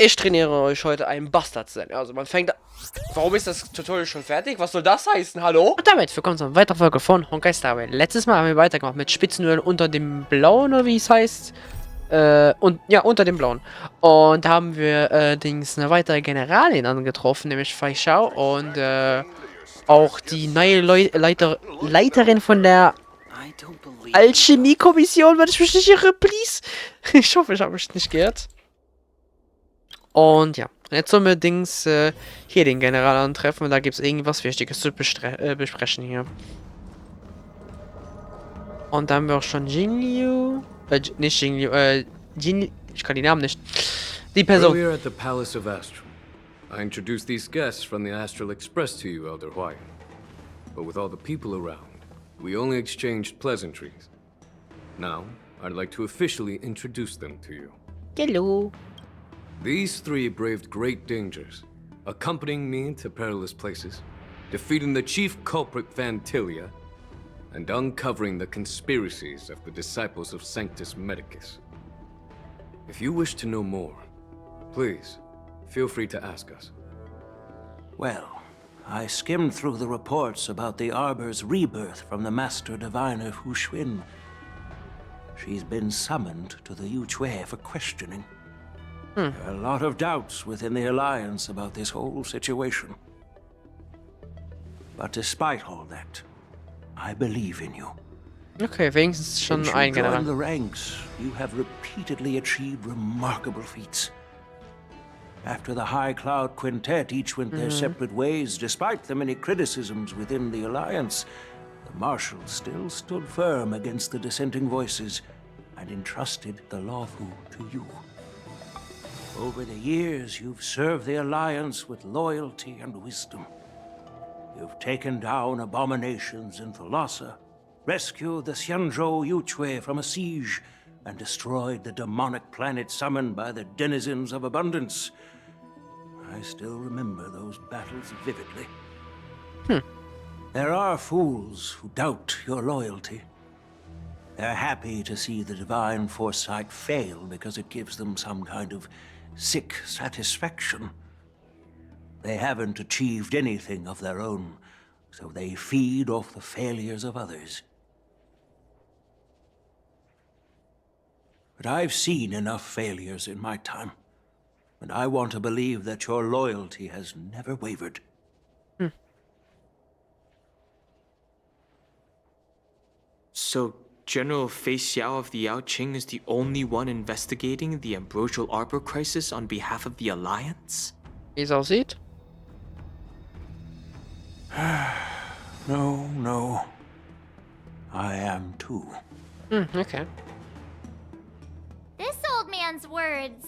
Ich trainiere euch heute einen Bastard zu sein. Also man fängt... Warum ist das Tutorial schon fertig? Was soll das heißen? Hallo? Und damit willkommen zu einer weiteren Folge von Honkai Star. Letztes Mal haben wir weitergemacht mit Spitzenduell unter dem Blauen, oder wie es heißt. Unter dem Blauen. Und da haben wir eine weitere Generalin angetroffen, nämlich Feischau. Und auch die neue Leiterin von der Alchemie-Kommission, wenn ich mich nicht irre, please. Ich hoffe, ich habe mich nicht geirrt. Und ja, jetzt sollen wir hier den General antreffen und da gibt es irgendwas Wichtiges zu besprechen hier. Und dann haben wir auch schon Jinliu, nicht Jinliu, ich kann die Namen nicht. Die Person. Earlier at the Palace of Astral, I introduced these guests from the Astral Express to you, Elder Huayan. But with all the people around, we only exchanged pleasantries. Now, I'd like to officially introduce them to you. Hello. These three braved great dangers, accompanying me to perilous places, defeating the chief culprit Vantilia, and uncovering the conspiracies of the disciples of Sanctus Medicus. If you wish to know more, please, feel free to ask us. Well, I skimmed through the reports about the Arbor's rebirth from the Master Diviner Hu Xuan. She's been summoned to the Yuchue for questioning. There are a lot of doubts within the Alliance about this whole situation. But despite all that, I believe in you. Okay, wenigstens schon ein General. In the ranks, you have repeatedly achieved remarkable feats. After the High Cloud Quintet each went their separate ways, despite the many criticisms within the Alliance, the Marshal still stood firm against the dissenting voices and entrusted the Lawfu to you. Over the years, you've served the Alliance with loyalty and wisdom. You've taken down abominations in Thalassa, rescued the Xianzhou Yuchue from a siege, and destroyed the demonic planet summoned by the denizens of abundance. I still remember those battles vividly. There are fools who doubt your loyalty. They're happy to see the divine foresight fail because it gives them some kind of sick satisfaction. They haven't achieved anything of their own, so they feed off the failures of others. But I've seen enough failures in my time, and I want to believe that your loyalty has never wavered. So, General Fei Xiao of the Yaoqing is the only one investigating the Ambrosial Arbor crisis on behalf of the Alliance? Wie es aussieht? No. I am too. Okay. This old man's words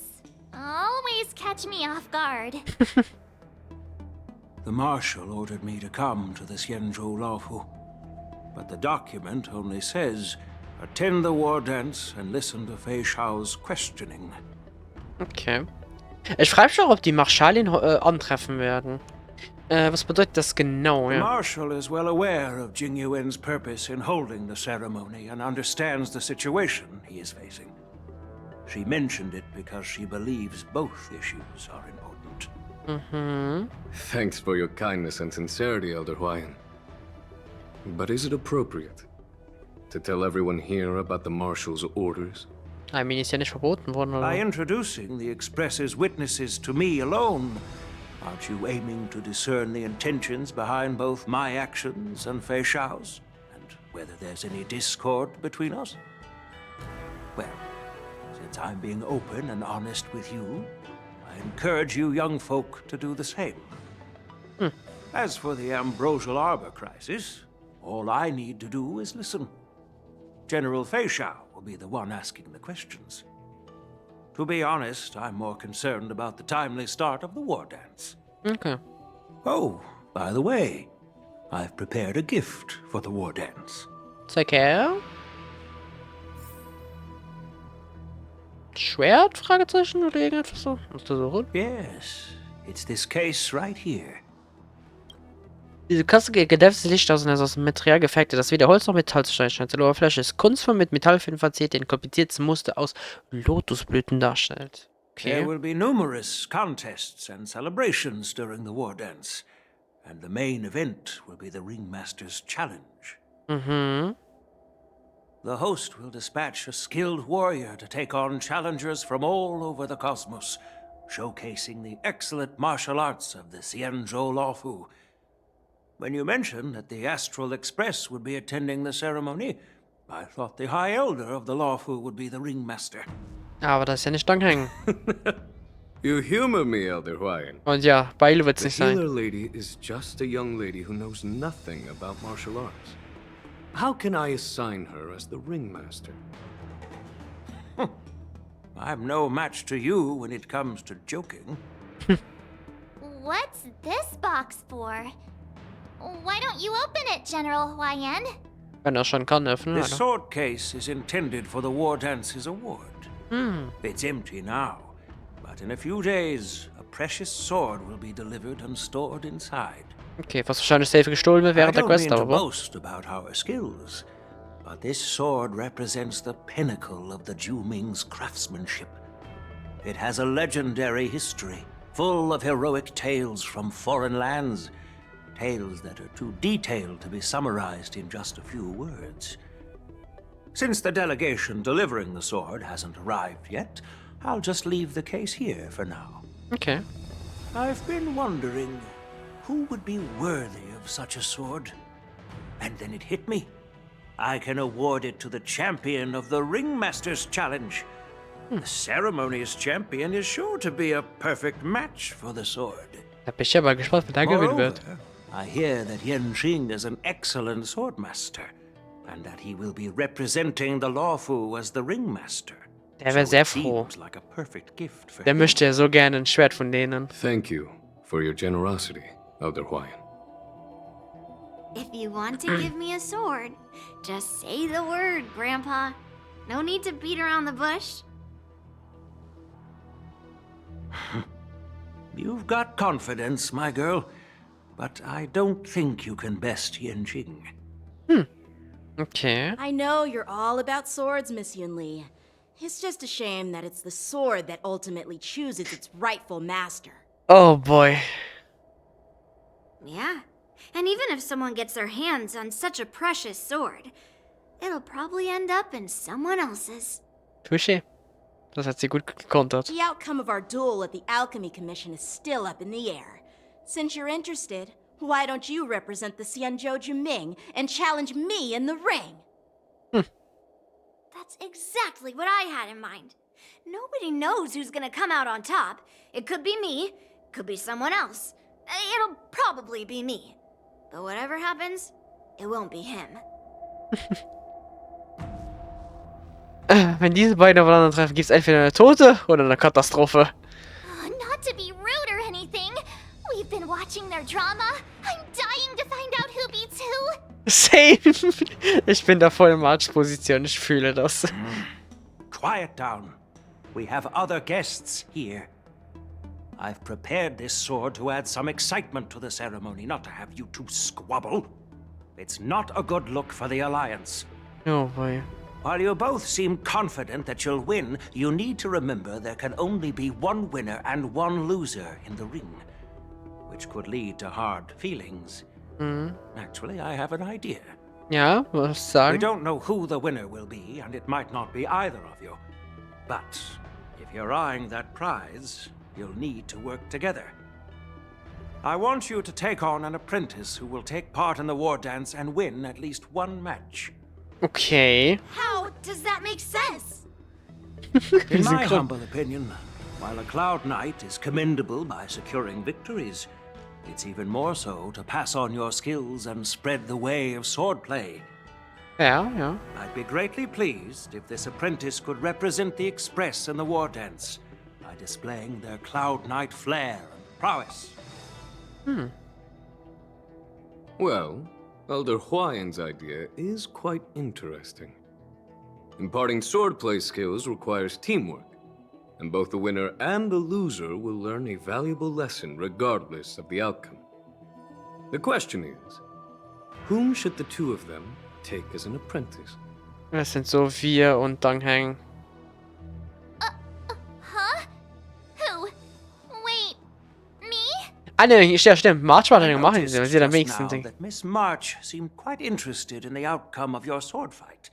always catch me off guard. The Marshal ordered me to come to the Xianzhou Laofu, but the document only says, attend the war dance and listen to Fei Xiao's questioning. Okay. Ich frage mich auch, ob die Marschallin antreffen werden. Was bedeutet das genau? The Ja. Marshal is well aware of Jing Yuan's purpose in holding the ceremony and understands the situation he is facing. She mentioned it because she believes both issues are important. Thanks for your kindness and sincerity, Elder Huayan. But is it appropriate to tell everyone here about the Marshal's orders? I mean, ist ja nicht verboten worden, By oder? introducing the Express's witnesses to me alone, aren't you aiming to discern the intentions behind both my actions and Fei Xiao's? And whether there's any discord between us? Well, since I'm being open and honest with you, I encourage you young folk to do the same. As for the Ambrosial Arbor crisis, all I need to do is listen. General Fei Xiao will be the one asking the questions. To be honest, I'm more concerned about the timely start of the war dance. Okay. Oh, by the way, I've prepared a gift for the war dance. Zeig her. Schwert? Fragezeichen oder irgendetwas so? Musst du suchen? Yes, it's this case right here. Diese Kasse gedämpftes Licht aus und ist aus dem Material gefertigt, das weder Holz noch Metall zu scheint. Die Oberfläche ist kunstvoll mit Metallfilm verziert, den kompliziertes Muster aus Lotusblüten darstellt. Okay. There will be numerous contests and celebrations during the war dance, and the main event will be the Ringmaster's Challenge. Mhm. The host will dispatch a skilled warrior to take on challengers from all over the cosmos, showcasing the excellent martial arts of the Xianzhou Lawfu. When you mentioned that the Astral Express would be attending the ceremony, I thought the High Elder of the Lawfu would be the Ringmaster. Aber das ist ja nicht lang hängen. You humor me, Elder Huayan. Und ja, Beile wird's The nicht sein. healer lady is just a young lady who knows nothing about martial arts. How can I assign her as the ringmaster? I'm no match to you when it comes to joking. What's this box for? Why don't you open it, General Huayan? Wenn er schon kann, öffnen, This oder? sword case is intended for the War Dance's award. It's empty now, but in a few days, a precious sword will be delivered and stored inside. Okay, was wahrscheinlich safe gestohlen wird I während der don't Quest, mean to aber... boast about our skills, but this sword represents the pinnacle of the Juming's craftsmanship. It has a legendary history, full of heroic tales from foreign lands, tales that are too detailed to be summarized in just a few words. Since the delegation delivering the sword hasn't arrived yet, I'll just leave the case here for now. Okay. I've been wondering who would be worthy of such a sword. And then it hit me. I can award it to the champion of the Ringmaster's Challenge. The ceremony's champion is sure to be a perfect match for the sword. Da bin ich aber gespannt, wer da gewinnen wird. Moreover, I hear that Yanqing is an excellent swordmaster, and that he will be representing the Lawfu as the Ringmaster. Der wäre sehr it froh. seems like a perfect gift for Der him. möchte ja so gerne ein Schwert von denen. Thank you for your generosity, Elder Huayan. If you want to give me a sword, just say the word, Grandpa. No need to beat around the bush. You've got confidence, my girl, but I don't think you can best Yanqing. Okay. I know you're all about swords, Miss Yunli. It's just a shame that it's the sword that ultimately chooses its rightful master. Oh boy. Yeah, and even if someone gets their hands on such a precious sword, it'll probably end up in someone else's. Touché. Das hat sie gut gekontert. The outcome of our duel at the Alchemy Commission is still up in the air. Since you're interested, why don't you represent the Xianzhou Juming and challenge me in the ring? That's exactly what I had in mind. Nobody knows who's gonna come out on top. It could be me, could be someone else. It'll probably be me. But whatever happens, it won't be him. Wenn diese beiden aufeinander treffen, gibt es entweder eine Tote oder eine Katastrophe. Not to be rude or anything. We've been watching their drama. I'm dying to find out who beats who. Same. Ich bin da voll in March-Position. Ich fühle das. Quiet down. We have other guests here. I've prepared this sword to add some excitement to the ceremony, not to have you two squabble. It's not a good look for the Alliance. Oh boy. While you both seem confident that you'll win, you need to remember there can only be one winner and one loser in the ring, which could lead to hard feelings. Actually, I have an idea. Ja, was We sagen? don't know who the winner will be, and it might not be either of you. But if you're eyeing that prize, you'll need to work together. I want you to take on an apprentice who will take part in the war dance and win at least one match. Okay. How does that make sense? In my humble opinion, while a Cloud Knight is commendable by securing victories, it's even more so to pass on your skills and spread the way of swordplay. Ja, ja. I'd be greatly pleased if this apprentice could represent the Express in the war dance by displaying their Cloud Knight flair and prowess. Well, Elder Huayan's idea is quite interesting. Imparting swordplay skills requires teamwork, and both the winner and the loser will learn a valuable lesson regardless of the outcome. The question is, whom should the two of them take as an apprentice? Das sind so wir und Dang Hang. Huh? Ah, ne, stimmt. March war I dann gemacht. noticed Sie am just wenigsten now Ding. that Miss March seemed quite interested in the outcome of your sword fight.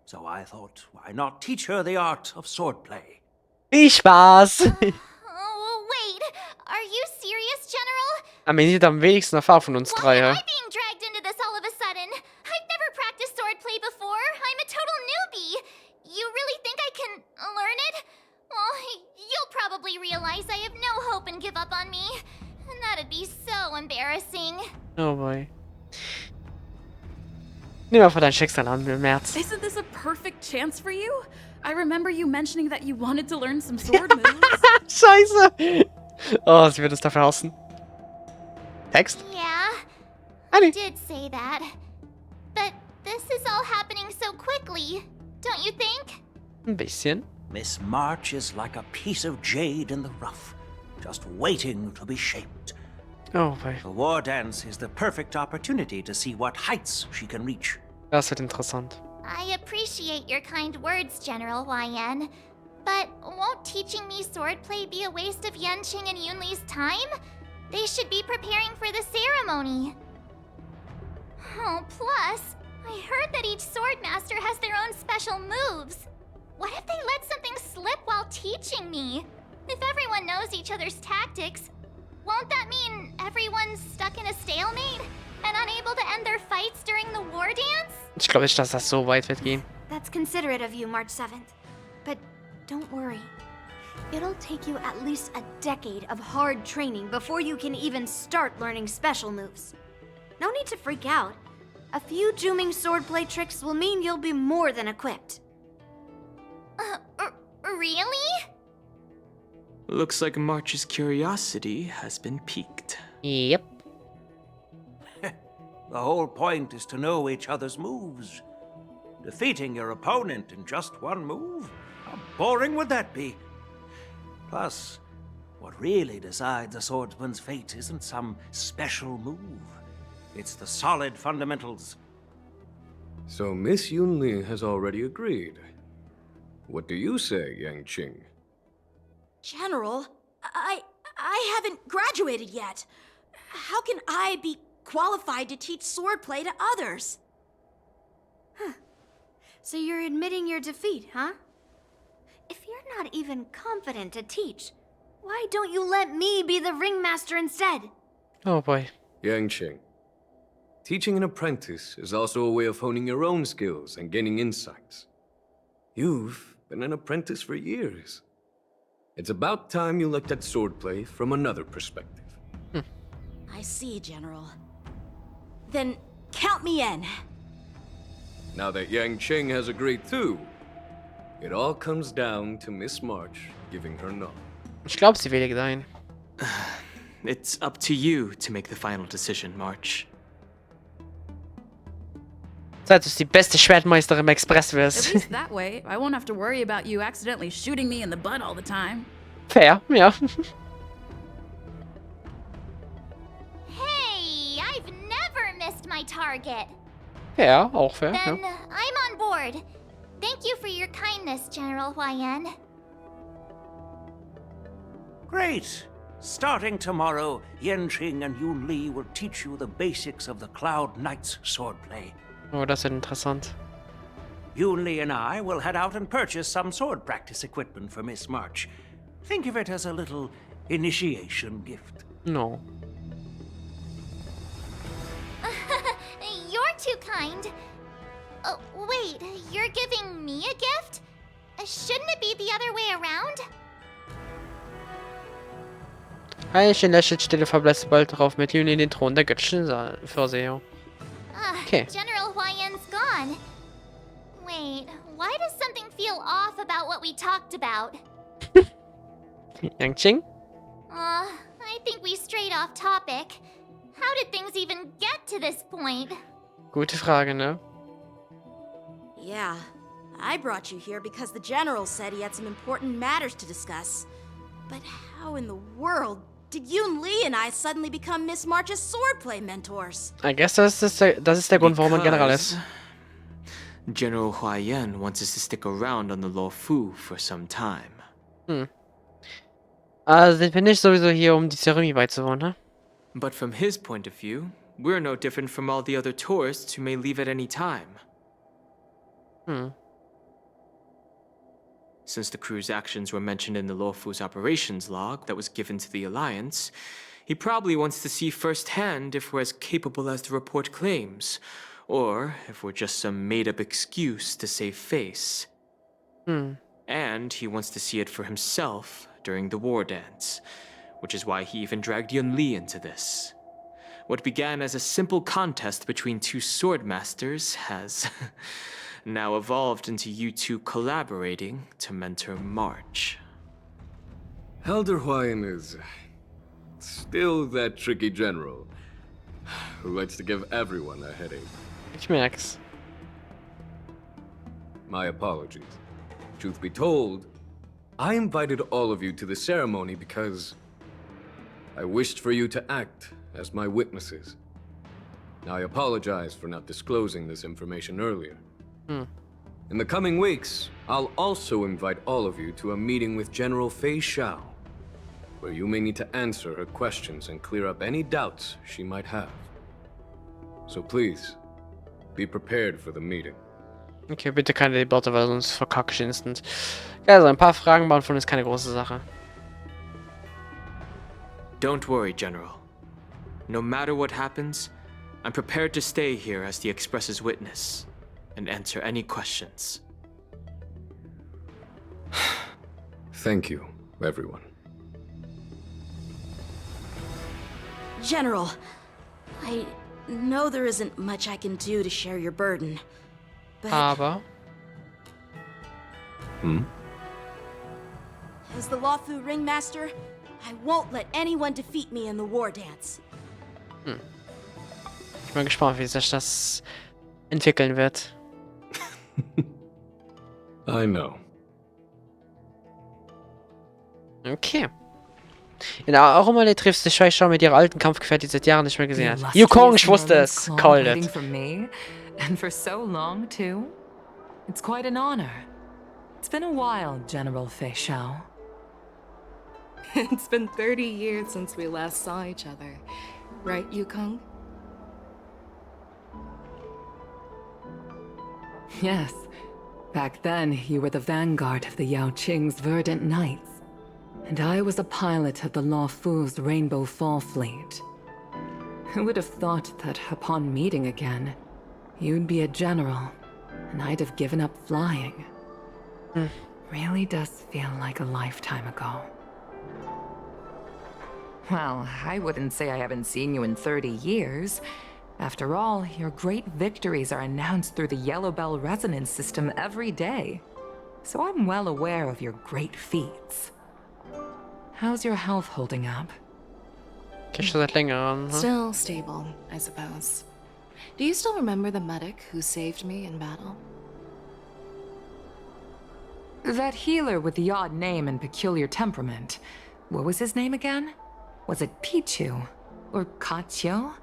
So I thought, why not teach her the art of swordplay? Viel Spaß! Oh, wait. Are you serious, General? Aber sie hat am wenigsten Erfahrung von uns Why drei, am ja. I being dragged into this all of a sudden? I've never practiced swordplay before. I'm a total newbie. You really think I can learn it? Well, you'll probably realize I have no hope and give up on me. And that'd be so embarrassing. Oh boy. Nimm einfach dein Schicksal an im März. Isn't this a perfect chance for you? I remember you mentioning that you wanted to learn some sword moves. Scheiße! Oh, sie wird es dafür hassen. Text? Yeah, Honey. did say that. But this is all happening so quickly, don't you think? Ein bisschen. Miss March is like a piece of jade in the rough, just waiting to be shaped. Oh boy. The war dance is the perfect opportunity to see what heights she can reach. Das wird interessant. I appreciate your kind words, General YN. But won't teaching me swordplay be a waste of Yanqing and Yunli's time? They should be preparing for the ceremony. Oh, plus, I heard that each sword master has their own special moves. What if they let something slip while teaching me? If everyone knows each other's tactics, won't that mean everyone's stuck in a stalemate and unable to end their fights during the war dance? Ich glaube nicht, dass das so weit wird gehen. That's considerate of you, March 7th. But don't worry. It'll take you at least a decade of hard training before you can even start learning special moves. No need to freak out. A few Juming swordplay tricks will mean you'll be more than equipped. Really? Looks like March's curiosity has been piqued. Yep. The whole point is to know each other's moves. Defeating your opponent in just one move? How boring would that be? Plus, what really decides a swordsman's fate isn't some special move. It's the solid fundamentals. So Miss Yunli has already agreed. What do you say, Yanqing? General, I haven't graduated yet. How can I be qualified to teach swordplay to others? So you're admitting your defeat, huh? If you're not even confident to teach, why don't you let me be the ringmaster instead? Oh boy. Yanqing, teaching an apprentice is also a way of honing your own skills and gaining insights. You've been an apprentice for years. It's about time you looked at swordplay from another perspective. I see, General. Then count me in. Now that Yanqing has agreed too, it all comes down to Miss March giving her nod. Ich glaube, sie willigt ein. It's up to you to make the final decision, March. Seit du die beste Schwertmeisterin im Express At wirst. least that way, I won't have to worry about you accidentally shooting me in the butt all the time. Fair, ja. Hey, I've never missed my target. Fair, auch fair. Then Ja. I'm on board. Thank you for your kindness, General YN. Great! Starting tomorrow, Yanqing and Yun Li will teach you the basics of the Cloud Knight's swordplay. Oh, das wird interessant. Yun Li and I will head out and purchase some sword practice equipment for Miss March. Think of it as a little initiation gift. No. You're too kind. Oh, wait, you're giving me a gift? Shouldn't it be the other way around? Heilchen lächelt stille verblasst bald darauf mit Juni in den Thron der göttlichen Vorsehung. Okay. General YN's gone. Wait, why does something feel off about what we talked about? Yanqing? I think we strayed off topic. How did things even get to this point? Gute Frage, ne? Yeah, I brought you here because the General said he had some important matters to discuss. But how in the world did Yun Li and I suddenly become Miss March's swordplay mentors? I guess das ist der Grund, warum man General ist. General Huayan wants us to stick around on the Law Fu for some time. Also sind wir nicht sowieso hier, um die Zeremonie beizuwohnen, ne? But from his point of view, we're no different from all the other tourists who may leave at any time. Since the crew's actions were mentioned in the Luofu's operations log that was given to the Alliance, he probably wants to see firsthand if we're as capable as the report claims, or if we're just some made-up excuse to save face. And he wants to see it for himself during the war dance, which is why he even dragged Yun Li into this. What began as a simple contest between two swordmasters has now evolved into you two collaborating to mentor March. Helderhuyen is still that tricky general who likes to give everyone a headache. Ich merk's. My apologies. Truth be told, I invited all of you to the ceremony because I wished for you to act as my witnesses. I apologize for not disclosing this information earlier. In the coming weeks, I'll also invite all of you to a meeting with General Fei Xiao, where you may need to answer her questions and clear up any doubts she might have. So please, be prepared for the meeting. Okay, bitte keine Debatte, weil sonst verkacke ich instant. Ja, also ein paar Fragen beantworten ist keine große Sache. Don't worry, General. No matter what happens, I'm prepared to stay here as the Express's witness and answer any questions. Thank you, everyone. General, I know there isn't much I can do to share your burden, but Aber as the Luofu ringmaster, I won't let anyone defeat me in the war dance. ich bin gespannt, wie sich das entwickeln wird. I know. Okay. Ja, auch immer du triffst dich vielleicht schon mit ihrer alten Kampfgefährtin, die seit Jahren nicht mehr gesehen hat. Yukong, ich wusste es. Called it. For me, and for so long too. It's quite an honor. It's been a while, General Fei Xiao. It's been 30 years since we last saw each other. Right, Yukong? Yes. Back then, you were the vanguard of the Yao Qing's Verdant Knights. And I was a pilot of the Luofu's Rainbow Fall Fleet. Who would have thought that upon meeting again, you'd be a general, and I'd have given up flying? Really does feel like a lifetime ago. Well, I wouldn't say I haven't seen you in 30 years. After all, your great victories are announced through the Yellow Bell resonance system every day. So I'm well aware of your great feats. How's your health holding up? Okay, schon seit längerem. Still stable, I suppose. Do you still remember the medic who saved me in battle? That healer with the odd name and peculiar temperament. What was his name again? Was it Pichu? Or Kotion?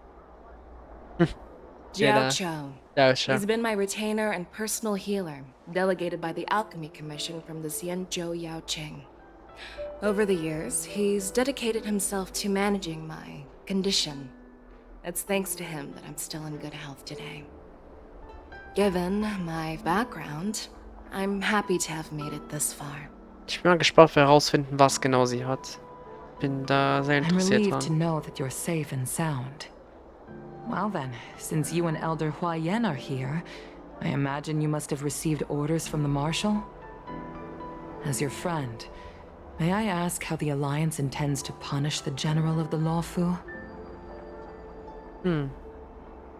Jiao Cho. Ja, schon. He's been my retainer and personal healer, delegated by the Alchemy Commission from the Xianzhou Yao Qing. Over the years, he's dedicated himself to managing my condition. It's thanks to him that I'm still in good health today. Given my background, I'm happy to have made it this far. Ich bin mal gespannt, wer herausfinden, was genau sie hat. Bin da sehr I'm interessiert relieved to dran. know that you're safe and sound. Well then, since you and Elder Huayan are here, I imagine you must have received orders from the Marshal? As your friend, may I ask how the Alliance intends to punish the General of the Luofu?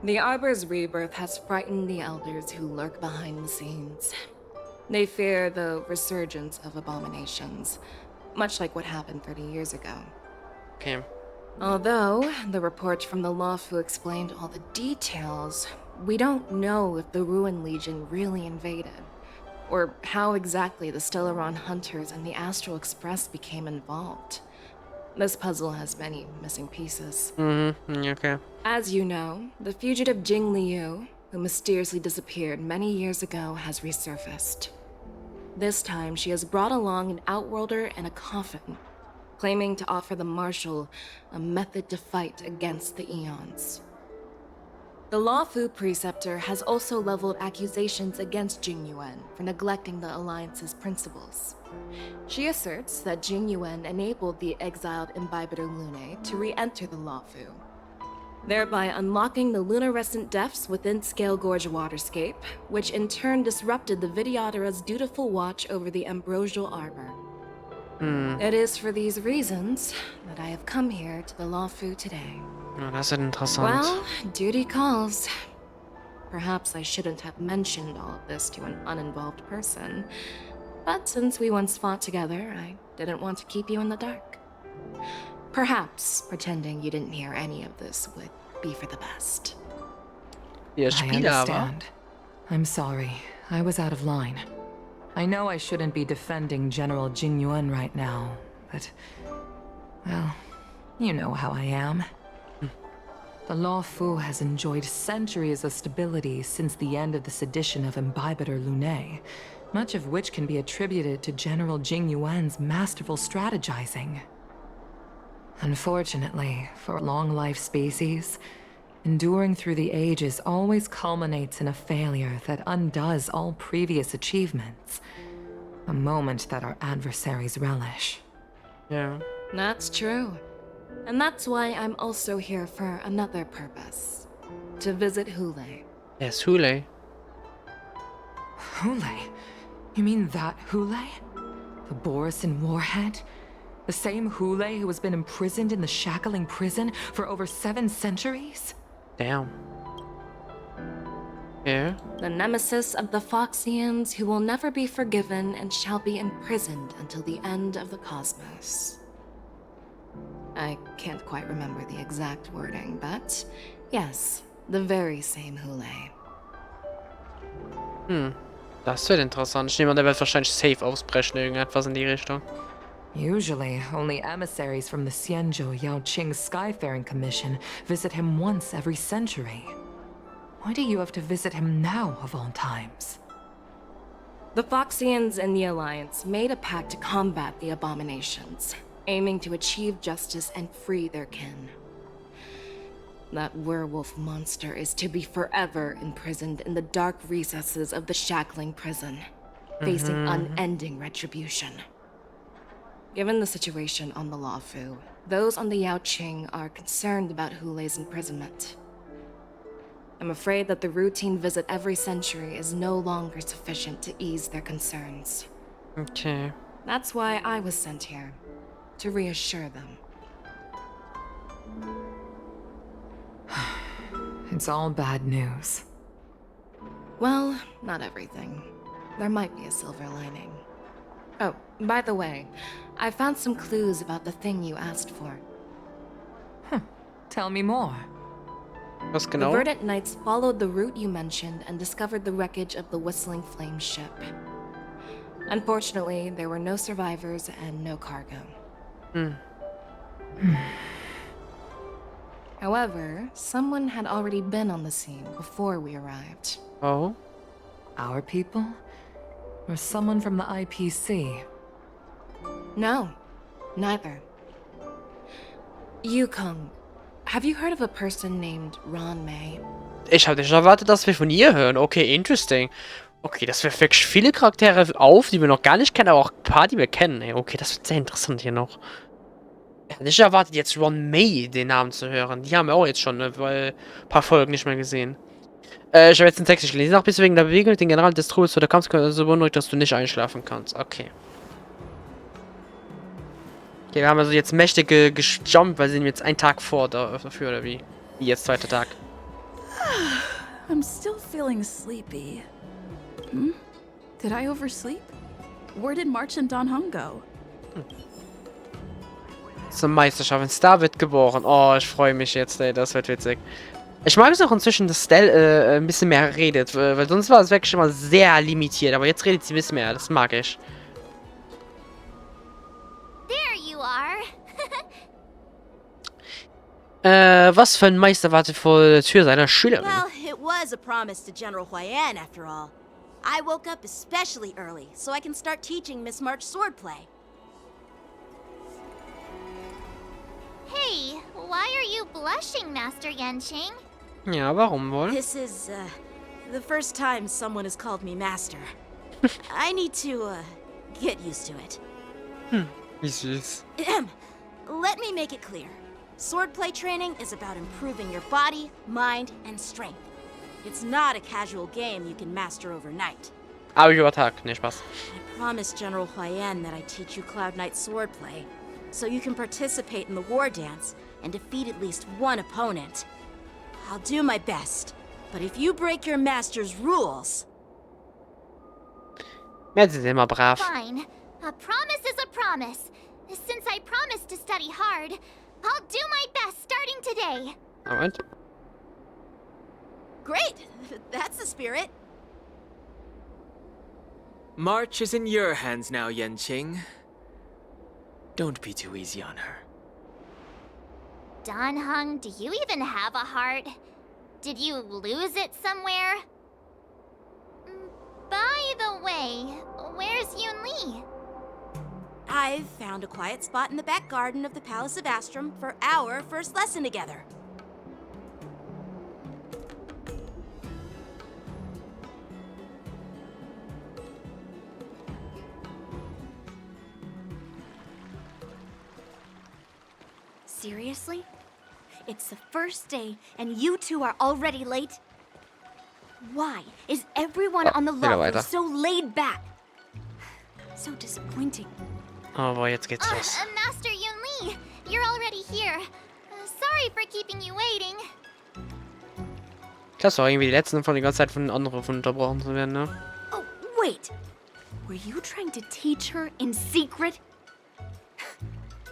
The Arbor's rebirth has frightened the elders who lurk behind the scenes. They fear the resurgence of abominations, much like what happened 30 years ago. Okay. Although the report from the Luofu explained all the details, we don't know if the Ruin Legion really invaded, or how exactly the Stellaron Hunters and the Astral Express became involved. This puzzle has many missing pieces. Okay. As you know, the fugitive Jing Liu, who mysteriously disappeared many years ago, has resurfaced. This time, she has brought along an Outworlder and a coffin, claiming to offer the Marshal a method to fight against the Eons. The Lawfu Preceptor has also leveled accusations against Jing Yuan for neglecting the Alliance's principles. She asserts that Jing Yuan enabled the exiled Imbibitor Lunae to re-enter the Lawfu, thereby unlocking the lunarescent depths within Scale Gorge Waterscape, which in turn disrupted the Videodara's dutiful watch over the Ambrosial Arbor. It is for these reasons that I have come here to the Lawfu today. Ja, das ist interessant. Well, duty calls. Perhaps I shouldn't have mentioned all of this to an uninvolved person, but since we once fought together, I didn't want to keep you in the dark. Perhaps pretending you didn't hear any of this would be for the best. Ja, I Spieler, aber. understand. I'm sorry. I was out of line. I know I shouldn't be defending General Jing Yuan right now, but... well, you know how I am. The Lawfu has enjoyed centuries of stability since the end of the sedition of Imbibitor Lunae, much of which can be attributed to General Jing Yuan's masterful strategizing. Unfortunately, for long-life species, enduring through the ages always culminates in a failure that undoes all previous achievements. A moment that our adversaries relish. Ja. That's true. And that's why I'm also here for another purpose. To visit Hule. Yes, Hule. Hule? You mean that Hule? The Borisin warhead? The same Hule who has been imprisoned in the shackling prison for over 7 centuries? Damn. Yeah. The nemesis of the Foxians who will never be forgiven and shall be imprisoned until the end of the cosmos. I can't quite remember the exact wording, but yes, the very same Hule. Das wird interessant. Ich nehme an, der wird wahrscheinlich safe ausbrechen, irgendetwas in die Richtung. Usually, only emissaries from the Xianzhou Yaoqing Skyfaring Commission visit him once every century. Why do you have to visit him now, of all times? The Foxians and the Alliance made a pact to combat the abominations, aiming to achieve justice and free their kin. That werewolf monster is to be forever imprisoned in the dark recesses of the shackling prison, facing unending retribution. Given the situation on the Lawfu, those on the Yaoqing are concerned about Hule's imprisonment. I'm afraid that the routine visit every century is no longer sufficient to ease their concerns. Okay. That's why I was sent here, to reassure them. It's all bad news. Well, not everything. There might be a silver lining. Oh, by the way, I found some clues about the thing you asked for. Tell me more. Was The genau? Verdant Knights followed the route you mentioned and discovered the wreckage of the Whistling Flame ship. Unfortunately, there were no survivors and no cargo. However, someone had already been on the scene before we arrived. Oh. Our people? Or someone from the IPC? No, neither. Yukong, have you heard of a person named Ron May? Ich hatte nicht erwartet, dass wir von ihr hören. Okay, interesting. Okay, das wird wirklich viele Charaktere auf, die wir noch gar nicht kennen, aber auch ein paar, die wir kennen. Ey, okay, das wird sehr interessant hier noch. Ich hatte nicht erwartet, jetzt Ron May den Namen zu hören. Die haben wir auch jetzt schon ein paar Folgen nicht mehr gesehen. Ich habe jetzt den Text nicht gelesen. Auch bist du wegen der Bewegung den General des Trubels oder Kampfs so beunruhigt, dass du nicht einschlafen kannst. Okay. Okay, wir haben also jetzt mächtige gejumpt, weil sie sind jetzt einen Tag vor dafür, oder wie? Wie jetzt, zweiter Tag. I'm still feeling sleepy. Did I oversleep? Where did March and Don Hung go? Zur Meisterschaft. Ein Star wird geboren. Oh, ich freue mich jetzt, ey. Das wird witzig. Ich mag es auch inzwischen, dass Stell ein bisschen mehr redet, weil sonst war es wirklich immer sehr limitiert, aber jetzt redet sie ein bisschen mehr. Das mag ich. There you are. Was für ein Meister wartet vor der Tür seiner Schülerin? Well, it was a promise to General Huayan, after all. I woke up especially early, so I can start teaching Miss March swordplay. you blushing, Master Yanqing? Ja, warum wohl? This is, the first time someone has called me master. I need to, get used to it. Wie süß. Let me make it clear. Swordplay training is about improving your body, mind, and strength. It's not a casual game you can master overnight. Aber über Tag, ne Spaß. I promised General Huayan that I'd teach you Cloud Knight swordplay, so you can participate in the war dance and defeat at least one opponent. I'll do my best, but if you break your master's rules... Mehr sind immer brav. Fine. A promise is a promise. Since I promised to study hard, I'll do my best starting today. Moment. Great! That's the spirit. March is in your hands now, Yanqing. Don't be too easy on her. Dan Heng, do you even have a heart? Did you lose it somewhere? By the way, where's Yunli? I've found a quiet spot in the back garden of the Palace of Astrum for our first lesson together. Seriously? It's the first day, and you two are already late? Why is everyone on the weiter. lot so laid back? So disappointing. Oh boah, jetzt geht's los. Master Yunli, you're already here. Sorry for keeping you waiting. Das war irgendwie die letzten von die ganze Zeit von anderen von unterbrochen zu werden, ne? Oh, wait. Were you trying to teach her in secret?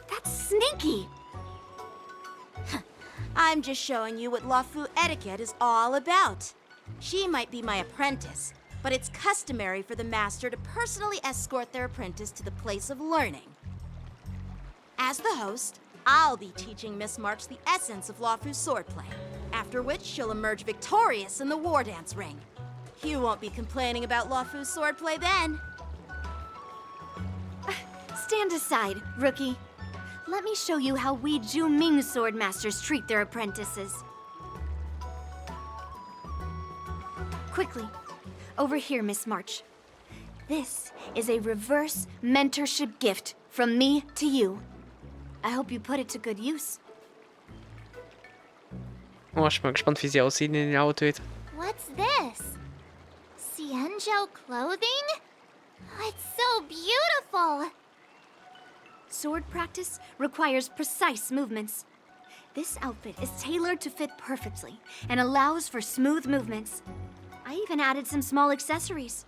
That's sneaky. I'm just showing you what Luofu etiquette is all about. She might be my apprentice, but it's customary for the master to personally escort their apprentice to the place of learning. As the host, I'll be teaching Miss March the essence of Luofu's swordplay, after which she'll emerge victorious in the war dance ring. You won't be complaining about Luofu's swordplay then. Stand aside, rookie. Let me show you how we Ju-Ming swordmasters treat their apprentices. Quickly, over here, Miss March. This is a reverse mentorship gift from me to you. I hope you put it to good use. Oh, ich bin mal gespannt, wie sie aussieht in den Outfit. What's this? Xianzhou clothing? It's so beautiful! Sword practice requires precise movements. This outfit is tailored to fit perfectly and allows for smooth movements. I even added some small accessories.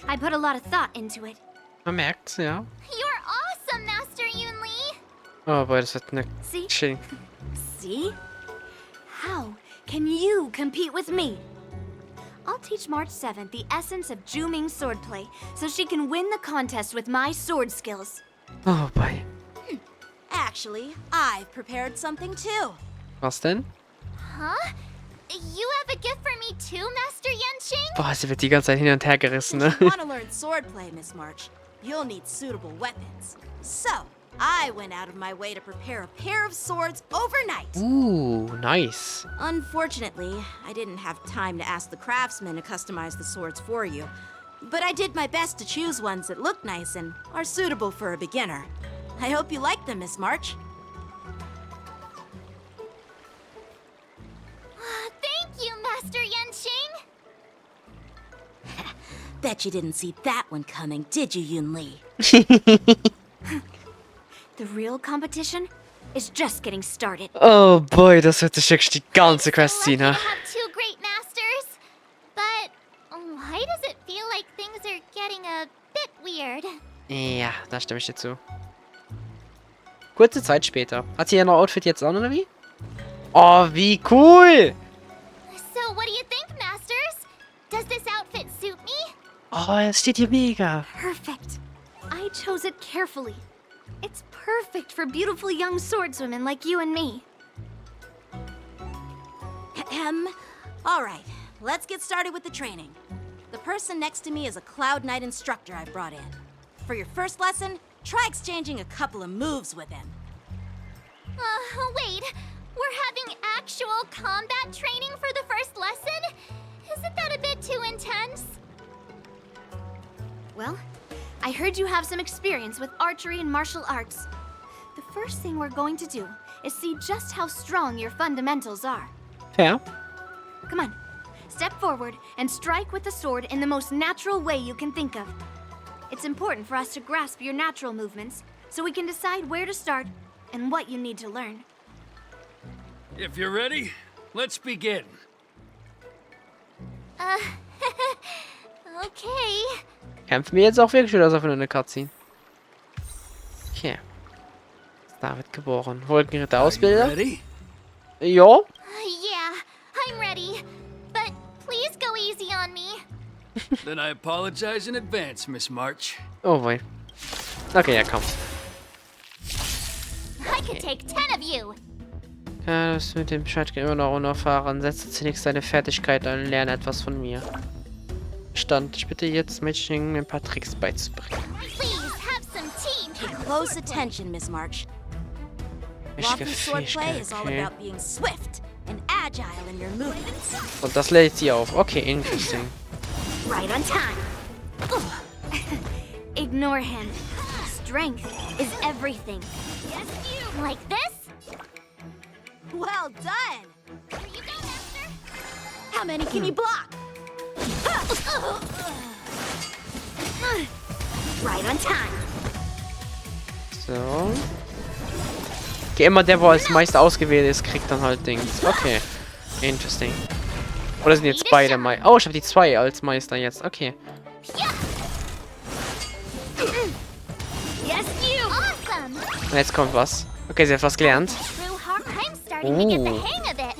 I put a lot of thought into it. Man merkt's, ja. You're awesome, Master Yunli! Oh boah, das wird ne See? Ching. See? How can you compete with me? I'll teach March 7th the essence of Ju-Ming swordplay so she can win the contest with my sword skills. Oh boy. Actually, I've prepared something too. Was denn? Huh? You have a gift for me too, Master Yanqing? Boah, sie wird die ganze Zeit hin und her gerissen, If ne? you want to learn swordplay, Miss March, you'll need suitable weapons. So, I went out of my way to prepare a pair of swords overnight. Ooh, nice. Unfortunately, I didn't have time to ask the craftsman to customize the swords for you. But I did my best to choose ones that look nice and are suitable for a beginner. I hope you like them, Miss March. Thank you, Master Yanqing! Bet you didn't see that one coming, did you, Yunli? The real competition is just getting started. Oh boy, das wird sich wirklich die ganze Quest ziehen, Lucky ne? to have two great masters, but why does it feel like things are getting a bit weird? Ja, da stimme ich dir zu. Kurze Zeit später. Hat sie ja noch Outfit jetzt an, oder wie? Oh, wie cool! So what do you think, masters? Does this outfit suit me? Oh, es steht hier mega. Perfect. I chose it carefully. It's perfect for beautiful young swordswomen like you and me. All right, let's get started with the training. The person next to me is a Cloud Knight instructor I brought in. For your first lesson, try exchanging a couple of moves with him. Wait. We're having actual combat training for the first lesson? Isn't that a bit too intense? Well, I heard you have some experience with archery and martial arts. The first thing we're going to do is see just how strong your fundamentals are. Fair. Come on, step forward and strike with the sword in the most natural way you can think of. It's important for us to grasp your natural movements so we can decide where to start and what you need to learn. If you're ready, let's begin. Okay. Kämpfen wir jetzt auch wirklich oder ist das einfach nur eine Cutscene? Okay. Star wird geboren. Wolkenritter Ausbilder. Ready? Jo. Yeah, I'm ready. But please go easy on me. Then I apologize in advance, Miss March. Oh wei. Okay, ja komm. I could take 10 of you. Ja, das mit dem Bescheid immer noch unerfahren. Setze zunächst deine Fertigkeit ein und lerne etwas von mir. Ich bitte jetzt, Mädchen ein paar Tricks beizubringen. Please have some team. Pay close attention, Miss March. Wichtige Lawful swordplay Fähigkeit, is all okay. about being swift and agile in your movements. Und das lädt sie auf. Okay, interesting. Right on time. Ignore him. Strength is everything. Yes, you. Like this? Well done! Here you go, Master. How many can you block? Right on time. So. Okay, immer der, wo als Meister ausgewählt ist, kriegt dann halt Dings. Okay. Interesting. Oder sind jetzt beide Meister? Oh, ich habe die zwei als Meister jetzt. Okay. Yes, you. Awesome. Und jetzt kommt was. Okay, sie hat was gelernt. True heart. I'm starting to get the hang of it.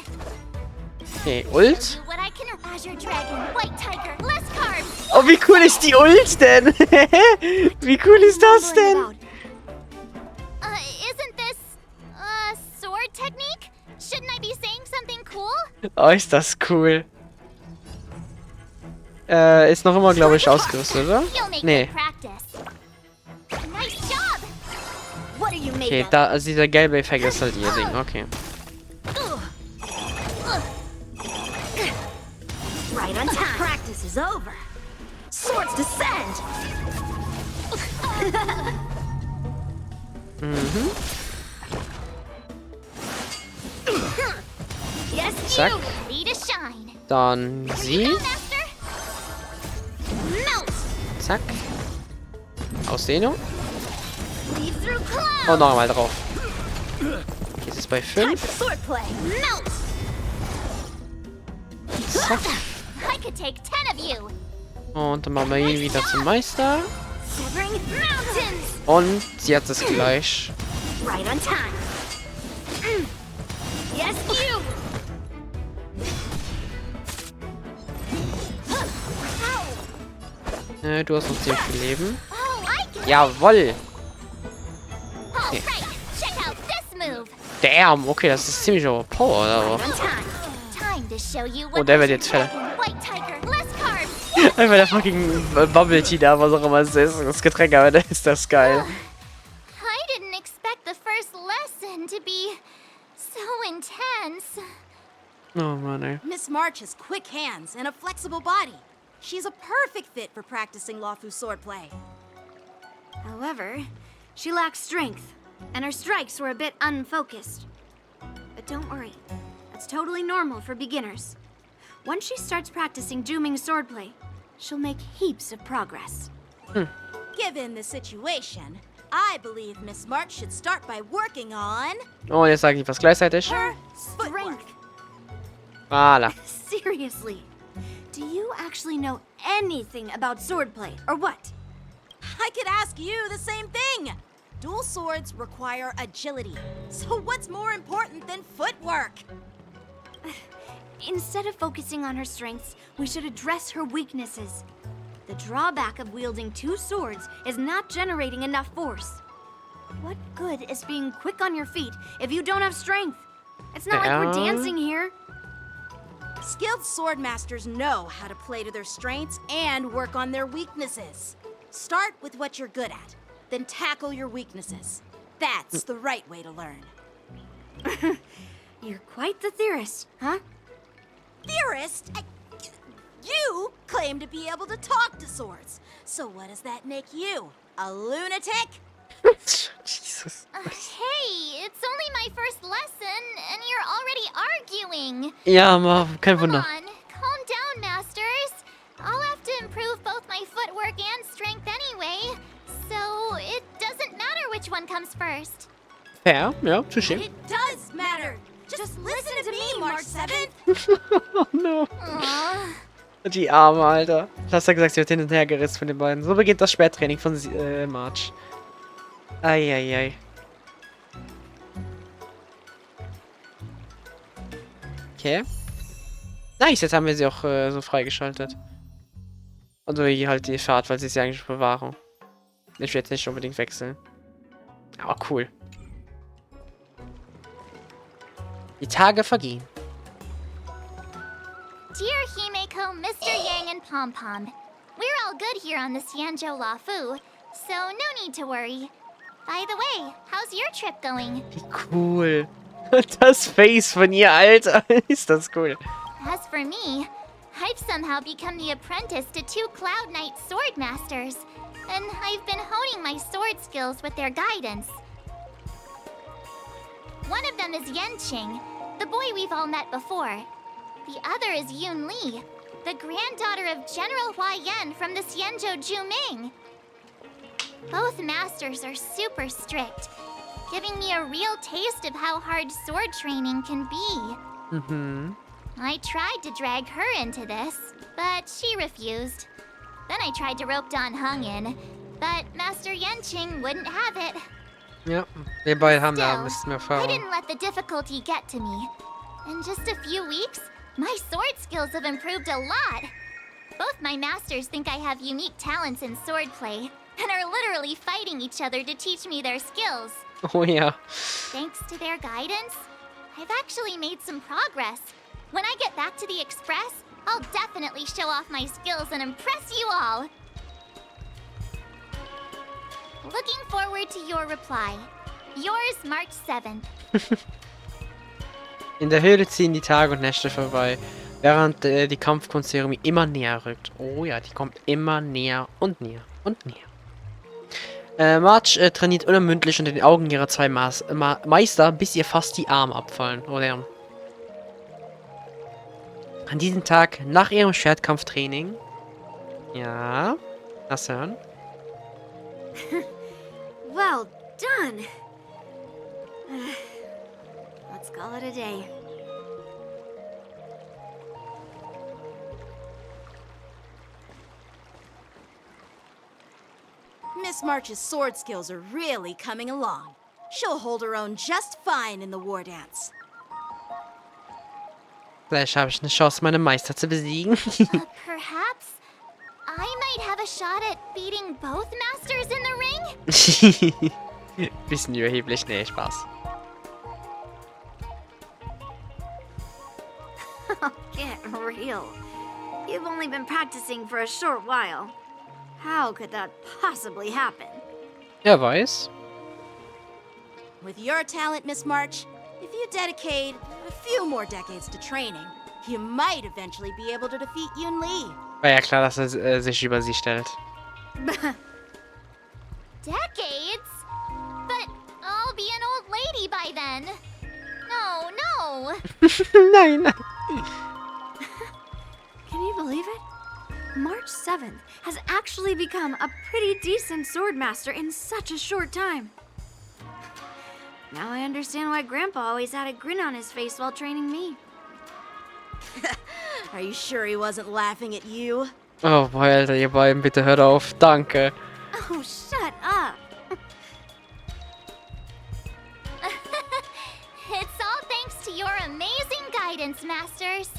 Okay, Ult. Do what I can. Azure Dragon, White Tiger, less carbs. Oh, wie cool ist die Ult denn? Wie cool ist das denn? Isn't this sword technique? Shouldn't I be saying something cool? Oh, ist das cool. Ist noch immer, glaube ich, ausgerüstet, oder? You'll make Nee. good practice. Nice job. What are you made Okay, of? da, also dieser gelbe Effekt ist halt ihr Ding. Okay. Right on time. Practice is over. Swords descend! Mhm. Yes, Zack. you. Ready to shine. Dann sie. Go, Master. Melt. Zack. Ausdehnung. Lead through clouds. Und nochmal drauf. Okay, es ist bei Time 5. for swordplay! Melt. Zack. I could take 10 of you. Und dann machen wir ihn wieder zum Meister. Severing mountains. Und sie hat es gleich. Right on time. Yes, you. Du hast noch ziemlich viel Leben. Oh, I can. Jawoll. All right. Check out this move. Damn. Okay, das ist ziemlich Power, oder? Right on time. Time to show you Oh, what der wird Azure jetzt fertig. Dragon, White Tiger, less carbs. Einfach der fucking Bubble Tea da, was auch immer es ist. Das Getränk, aber da ist das geil. I didn't expect the first lesson to be so intense. Oh Mann, ey. Miss March has quick hands and a flexible body. She's a perfect fit for practicing Lawfu swordplay. However, she lacks strength, and her strikes were a bit unfocused. But don't worry, that's totally normal for beginners. Once she starts practicing Juming swordplay, she'll make heaps of progress. Given the situation, I believe Miss March should start by working on Oh, jetzt sage ich was gleichzeitig. her footwork. Strength! Voilà. Seriously, do you actually know anything about swordplay, or what? I could ask you the same thing. Dual swords require agility. So what's more important than footwork? Instead of focusing on her strengths, we should address her weaknesses. The drawback of wielding two swords is not generating enough force. What good is being quick on your feet if you don't have strength? It's not like we're dancing here. Skilled sword masters know how to play to their strengths and work on their weaknesses. Start with what you're good at, then tackle your weaknesses. That's the right way to learn. You're quite the theorist, huh? Theorist? You claim to be able to talk to swords. So what does that make you? A lunatic? Jesus. Hey, it's only my first lesson, and you're already arguing. Ja, aber kein Wunder. Come on, calm down, masters. I'll have to improve both my footwork and strength anyway, so it doesn't matter which one comes first. Fair, ja, touché. It does matter. Just listen to me, March 7th. Oh no. Aw. Die Arme, Alter. Du hast ja gesagt, sie wird hin und her gerissen von den beiden. So beginnt das Sperrtraining von March. Eieiei. Okay. Nice, jetzt haben wir sie auch so freigeschaltet. Also hier halt die Fahrt, weil sie ist ja eigentlich Bewahrung. Ich will jetzt nicht unbedingt wechseln. Aber cool. Die Tage vergehen. Dear Himeko, Mr. Yang, and Pom Pom, we're all good here on the Xianzhou Lafu, so no need to worry. By the way, how's your trip going? Wie cool. Das Face von ihr, Alter. Ist das cool. As for me, I've somehow become the apprentice to 2 Cloud Knight sword masters, and I've been honing my sword skills with their guidance. One of them is Yenqing, the boy we've all met before. The other is Yun Li, the granddaughter of General Hua Yan from the Xianzhou Juming. Both masters are super strict, giving me a real taste of how hard sword training can be. Mhm. I tried to drag her into this, but she refused. Then I tried to rope Dan Heng in, but Master Yenqing wouldn't have it. Ja, wir beide haben da ein Still, bisschen mehr I Erfahrung. didn't let the difficulty get to me. In just a few weeks, my sword skills have improved a lot. Both my masters think I have unique talents in swordplay, and are literally fighting each other to teach me their skills. Oh ja. Thanks to their guidance, I've actually made some progress. When I get back to the Express, I'll definitely show off my skills and impress you all. Looking forward to your reply. Yours, March 7th. In der Höhle ziehen die Tage und Nächte vorbei, während die Kampfkunstzeremonie immer näher rückt. Oh ja, die kommt immer näher und näher und näher. March trainiert unermüdlich unter den Augen ihrer 2 Meister, bis ihr fast die Arme abfallen. Oder? An diesem Tag, nach ihrem Schwertkampftraining. Ja, lass hören. Well done. Let's call it a day. Miss March's sword skills are really coming along. She'll hold her own just fine in the war dance. Vielleicht habe ich eine Chance, meine Meister zu besiegen. Perhaps I might have a shot at beating both masters in the ring? Bisschen überheblich, nee, Spaß. Get real. You've only been practicing for a short while. How could that possibly happen? Wer weiß. With your talent, Miss March, if you dedicate a few more decades to training, you might eventually be able to defeat Yun Li. War ja klar, dass er sich über sie stellt. Decades? But I'll be an old lady by then. No, no. Nein, nein. Can you believe it? March 7th has actually become a pretty decent swordmaster in such a short time. Now I understand why Grandpa always had a grin on his face while training me. Are you sure he wasn't laughing at you? Oh boy, Alter, ihr beiden, bitte hört auf. Danke. Oh, shut up. It's all thanks to your amazing guidance, masters.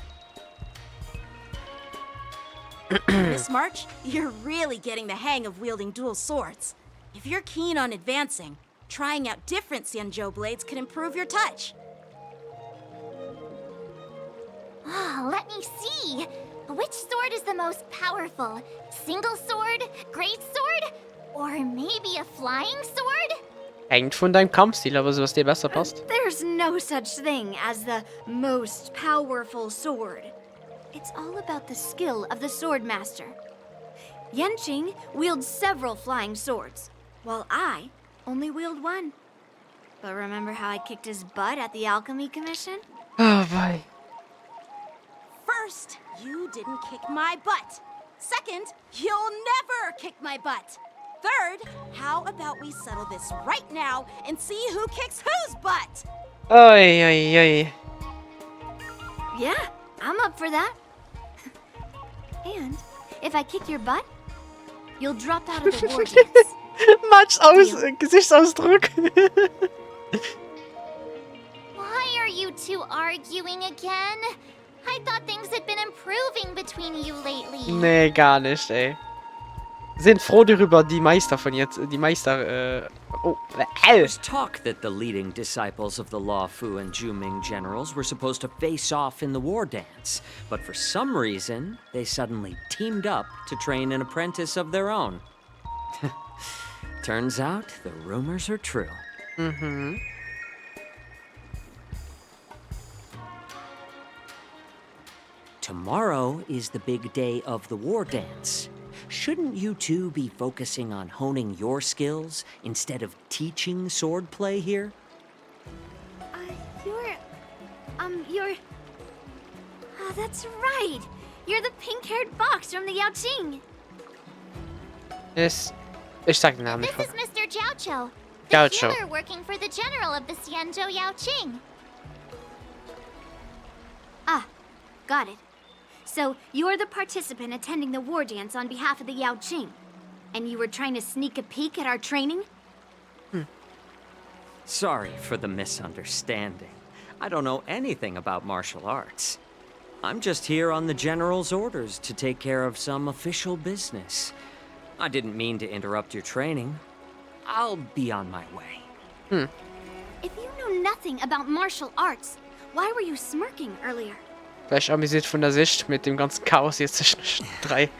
Miss March, you're really getting the hang of wielding dual swords. If you're keen on advancing, trying out different Xianzhou blades could improve your touch. Oh, let me see. Which sword is the most powerful? Single sword? Great sword? Or maybe a flying sword? Hängt von deinem Kampfstil, aber so was dir besser passt. There's no such thing as the most powerful sword. It's all about the skill of the swordmaster. Yanqing wields several flying swords, while I only wield one. But remember how I kicked his butt at the Alchemy Commission? Oh, boy. First, you didn't kick my butt. Second, you'll never kick my butt. Third, how about we settle this right now and see who kicks whose butt? Oi, oi, oi. Yeah, I'm up for that. And if I kick your butt, you'll drop out of the war dance. Matsch Gesichtsausdruck. Why are you two arguing again? I thought things had been improving between you lately. Nee, gar nicht, ey. Sind froh darüber, die Meister von jetzt, die Meister, There's talk that the leading disciples of the Law Fu and Juming generals were supposed to face off in the war dance, but for some reason, they suddenly teamed up to train an apprentice of their own. Turns out, the rumors are true. Mhm. Tomorrow is the big day of the war dance. Shouldn't you two be focusing on honing your skills instead of teaching swordplay here? You're... Oh, that's right. You're the pink-haired fox from the Yaoqing. Ich sag den Namen nicht. This is Mr. Jiaoqiu, the Jiaoqiu. healer working for the general of the Xianzhou Yaoqing. Ah, got it. So, you're the participant attending the war dance on behalf of the Yaoqing. And you were trying to sneak a peek at our training? Sorry for the misunderstanding. I don't know anything about martial arts. I'm just here on the general's orders to take care of some official business. I didn't mean to interrupt your training. I'll be on my way. If you know nothing about martial arts, why were you smirking earlier? Vielleicht amüsiert von der Sicht mit dem ganzen Chaos jetzt zwischen drei.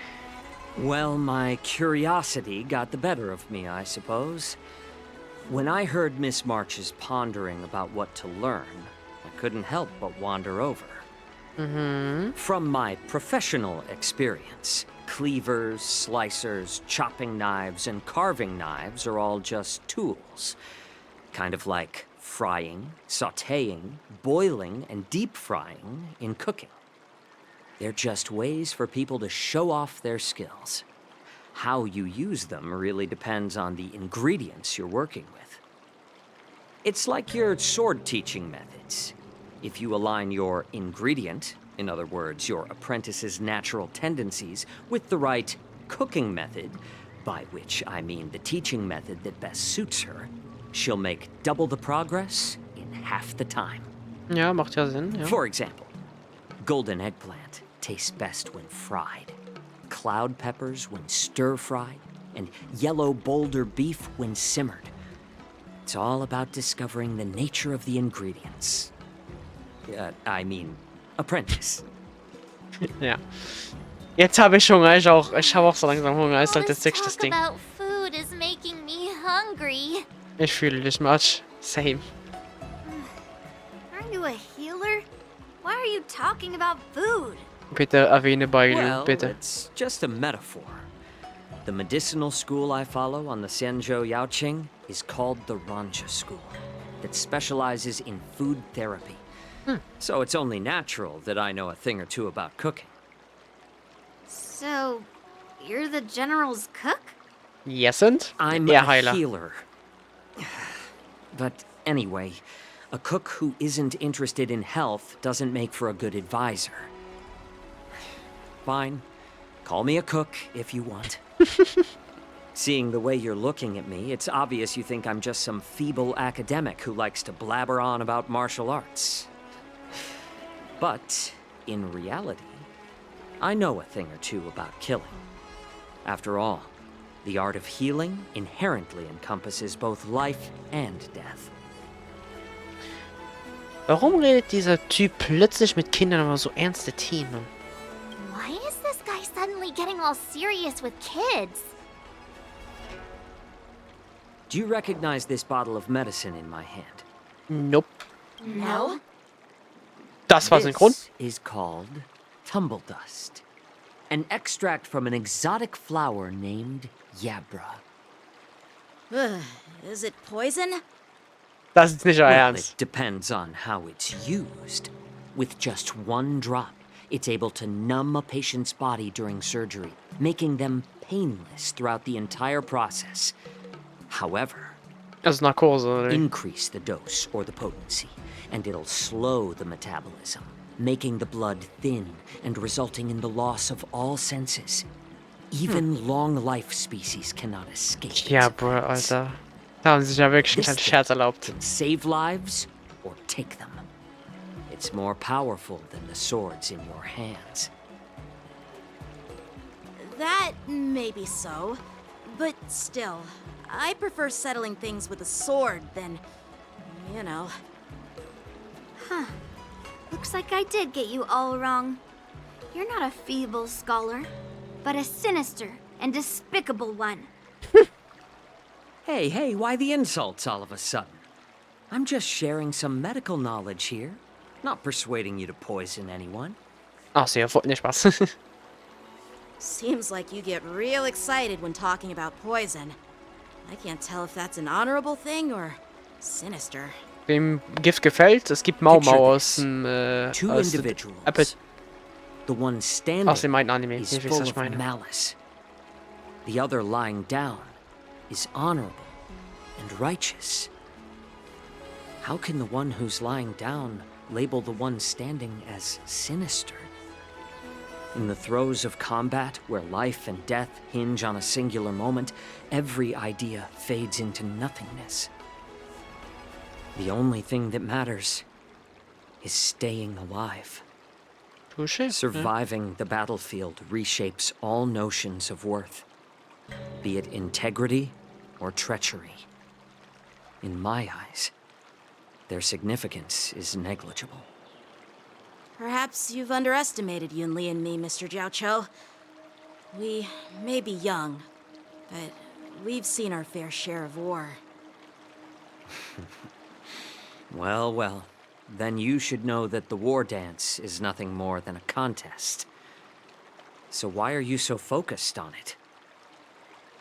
Well, my curiosity got the better of me, I suppose. When I heard Miss March's pondering about what to learn, I couldn't help but wander over. From my professional experience, cleavers, slicers, chopping knives, and carving knives are all just tools. Kind of like frying, sautéing, boiling, and deep frying in cooking. They're just ways for people to show off their skills. How you use them really depends on the ingredients you're working with. It's like your sword teaching methods. If you align your ingredient, in other words, your apprentice's natural tendencies, with the right cooking method, by which I mean the teaching method that best suits her, she'll make double the progress in half the time. Ja, macht ja Sinn, ja. For example, golden eggplant tastes best when fried, cloud peppers when stir-fried, and yellow boulder beef when simmered. It's all about discovering the nature of the ingredients. I mean, apprentice. Ja. Jetzt habe ich Hunger, ich habe auch so langsam Hunger, ist All halt das this sechste talk Ding. about food is making me hungry. Ich fühle dich, Matsch. Same. Aren't you a healer? Why are you talking about food? Bitte erwähne Bailu, Well, bitte. it's just a metaphor. The medicinal school I follow on the Xianzhou Yaoqing is called the Ranja School, that specializes in food therapy. So it's only natural that I know a thing or two about cooking. So, you're the general's cook? Yesend? I'm Der a Heiler. healer. But anyway, a cook who isn't interested in health doesn't make for a good advisor. Fine. Call me a cook if you want. Seeing the way you're looking at me, it's obvious you think I'm just some feeble academic who likes to blabber on about martial arts. But, in reality, I know a thing or two about killing. After all, the art of healing inherently encompasses both life and death. Warum redet dieser Typ plötzlich mit Kindern über so ernste Themen? Why is this guy suddenly getting all serious with kids? Do you recognize this bottle of medicine in my hand? Nope. No? Das war synchron. This is called tumble dust, an extract from an exotic flower named Yabra. Is it poison? Das ist nicht euer Well, Ernst. it depends on how it's used. With just one drop, it's able to numb a patient's body during surgery, making them painless throughout the entire process. However, Also Narkose, oder? increase the dose or the potency, and it'll slow the metabolism, making the blood thin and resulting in the loss of all senses. Even long-life species cannot escape its Ja, Bro, effects. Alter. Da haben sie sich ja wirklich einen kleinen This Scherz erlaubt. can save lives or take them. It's more powerful than the swords in your hands. That may be so, but still, I prefer settling things with a sword than, you know. Huh. Looks like I did get you all wrong. You're not a feeble scholar, but a sinister and despicable one. Hey, why the insults all of a sudden? I'm just sharing some medical knowledge here, not persuading you to poison anyone. Ach, sehr nicht Spaß. Seems like you get real excited when talking about poison. I can't tell if that's an honorable thing or sinister. Wem Gift gefällt, es gibt Mau Picture Mau this. aus dem, Two aus dem individuals. The one standing aus dem alten Anime. is Ihr wisst, full was ich of meine. malice. The other lying down is honorable and righteous. How can the one who's lying down label the one standing as sinister? In the throes of combat, where life and death hinge on a singular moment, every idea fades into nothingness. The only thing that matters is staying alive. Touché. Surviving the battlefield reshapes all notions of worth, be it integrity or treachery. In my eyes, their significance is negligible. Perhaps you've underestimated Yun Li and me, Mr. Jiao Cho. We may be young, but we've seen our fair share of war. Well, then you should know that the war dance is nothing more than a contest. So why are you so focused on it?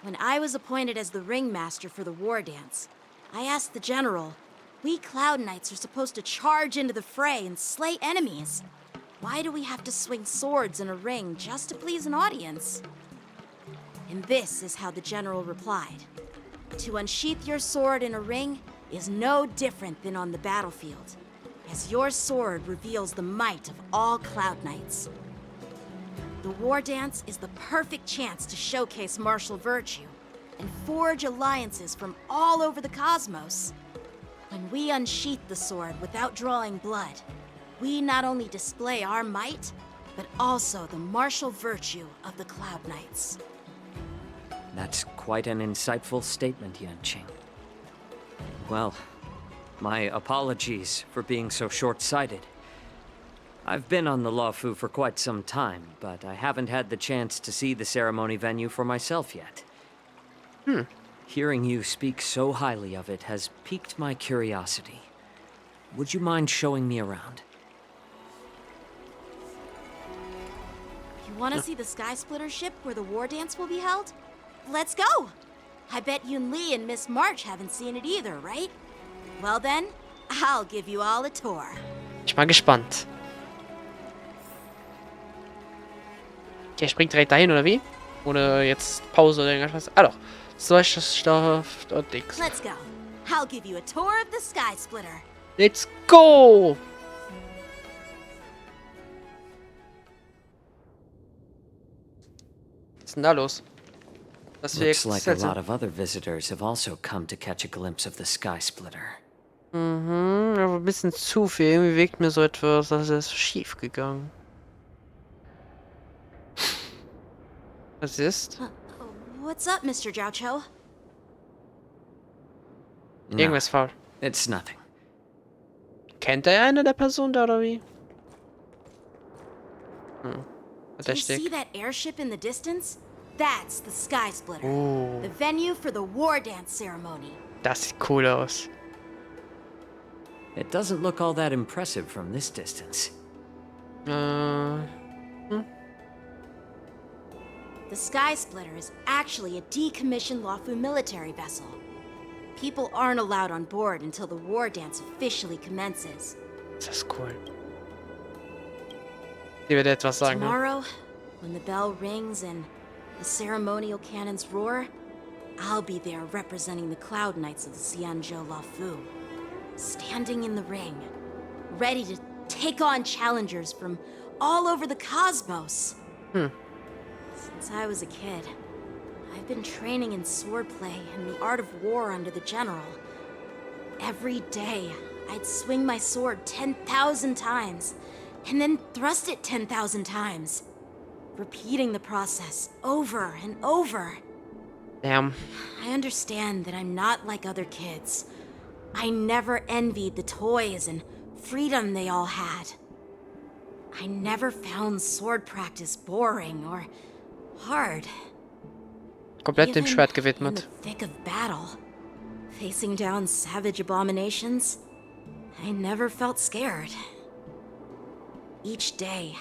When I was appointed as the ringmaster for the war dance, I asked the general, we Cloud Knights are supposed to charge into the fray and slay enemies. Why do we have to swing swords in a ring just to please an audience? And this is how the general replied. To unsheath your sword in a ring is no different than on the battlefield, as your sword reveals the might of all Cloud Knights. The war dance is the perfect chance to showcase martial virtue and forge alliances from all over the cosmos. When we unsheath the sword without drawing blood, we not only display our might, but also the martial virtue of the Cloud Knights. That's quite an insightful statement, Yanqing. Well, my apologies for being so short-sighted. I've been on the Luofu for quite some time, but I haven't had the chance to see the ceremony venue for myself yet. Hearing you speak so highly of it has piqued my curiosity. Would you mind showing me around? You want to see the Sky Splitter ship where the war dance will be held? Let's go! I bet Yun Li and Miss March haven't seen it either, right? Well then, I'll give you all a tour. Ich bin mal gespannt. Okay, springt direkt dahin, oder wie? Ohne jetzt Pause oder irgendwas. Ah doch. Zur Meisterschaft und Dings. Let's go. I'll give you a tour of the Sky Splitter. Let's go! Was ist denn da los? Das Looks wirkt like a lot seltsam. of other visitors have also come to catch a glimpse of the Sky Splitter. Aber ein bisschen zu viel. Irgendwie wirkt mir so etwas, als ist schief gegangen. Was ist? What's up, Mr. Jiao Cho? Irgendwas faul. It's nothing. Kennt er eine der Personen da oder wie? Do you Verdächtig. see that airship in the distance? That's the Sky Splitter, Oh, the venue for the war dance ceremony. das sieht cool aus. It doesn't look all that impressive from this distance. The Sky Splitter is actually a decommissioned Lawfu military vessel. People aren't allowed on board until the war dance officially commences. Das ist cool. Die wird etwas sagen. Ne? Tomorrow, when the bell rings and the ceremonial cannons roar, I'll be there representing the Cloud Knights of the Xianzhou Lawfu, standing in the ring, ready to take on challengers from all over the cosmos. Since I was a kid, I've been training in swordplay and the art of war under the general. Every day, I'd swing my sword 10,000 times, and then thrust it 10,000 times, repeating the process over and over. Damn. I understand that I'm not like other kids. I never envied the toys and freedom they all had. I never found sword practice boring or hard. Komplett dem Schwert In the gewidmet. thick of battle, facing down savage abominations, I never felt scared. Each day,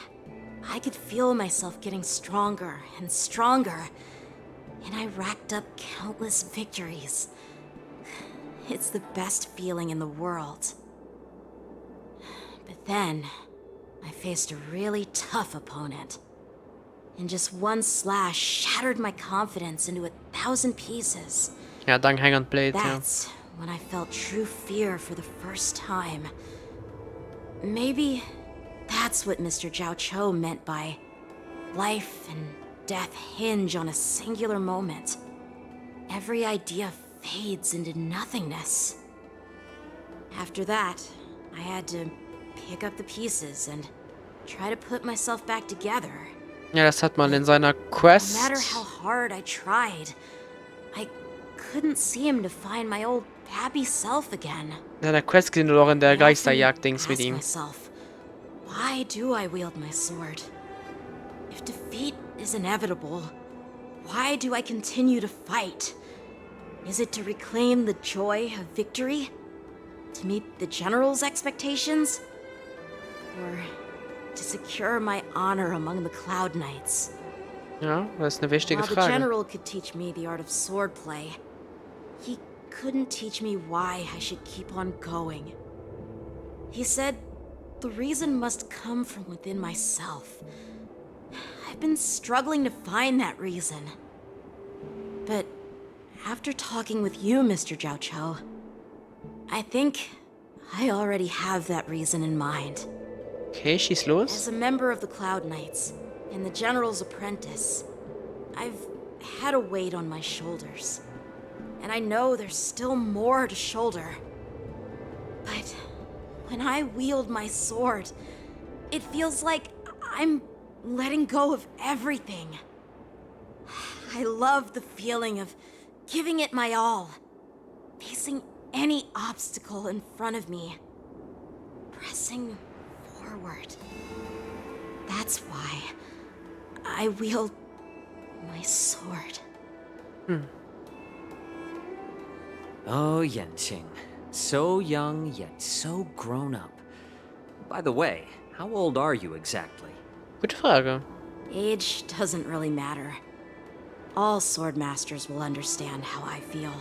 I could feel myself getting stronger and stronger, and I racked up countless victories. It's the best feeling in the world. But then, I faced a really tough opponent. And just one slash shattered my confidence into 1,000 pieces. Ja, dank Hang and Blade, ja. That's when I felt true fear for the first time. Maybe that's what Mr. Zhao Cho meant by life and death hinge on a singular moment. Every idea fades into nothingness. After that, I had to pick up the pieces and try to put myself back together. Ja, das hat man in seiner Quest. No matter how hard I tried, I couldn't seem to find my old happy self again. In seiner Quest gesehen oder auch in der I often Geisterjagd-Dings mit ask ihm. myself, why do I wield my sword? If defeat is inevitable, why do I continue to fight? Is it to reclaim the joy of victory? To meet the general's expectations? Or to secure my honor among the Cloud Knights? Ja, das ist eine wichtige While the Frage. general could teach me the art of swordplay, he couldn't teach me why I should keep on going. He said the reason must come from within myself. I've been struggling to find that reason. But after talking with you, Mr. Zhao Cho, I think I already have that reason in mind. Okay, schieß los. As a member of the Cloud Knights and the General's apprentice, I've had a weight on my shoulders. And I know there's still more to shoulder. But when I wield my sword, it feels like I'm letting go of everything. I love the feeling of giving it my all, facing any obstacle in front of me, pressing forward. That's why I wield my sword. Oh, Yenqing. So young, yet so grown up. By the way, how old are you exactly? Gute Frage. Age doesn't really matter. All sword masters will understand how I feel.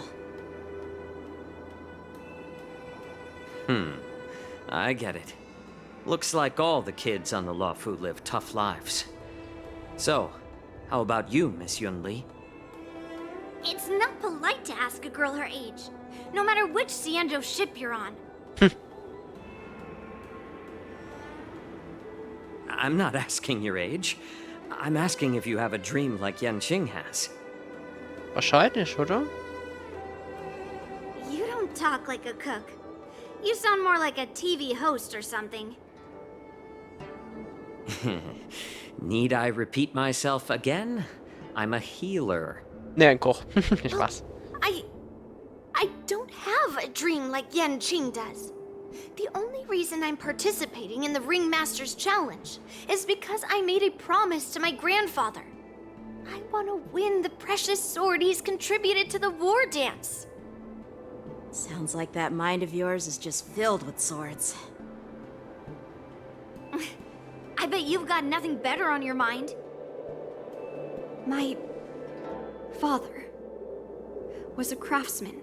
I get it. Looks like all the kids on the Lawfu live tough lives. So, how about you, Miss Yunli? It's not polite to ask a girl her age, no matter which Xianzhou ship you're on. I'm not asking your age. I'm asking if you have a dream like Yenqing has. Wahrscheinlich, oder? You don't talk like a cook. You sound more like a TV host or something. Need I repeat myself again? I'm a healer. Ne, ein Koch. Nicht Spaß. I don't have a dream like Yenqing does. The only reason I'm participating in the Ringmaster's Challenge is because I made a promise to my grandfather. I want to win the precious sword he's contributed to the war dance. Sounds like that mind of yours is just filled with swords. I bet you've got nothing better on your mind. My father was a craftsman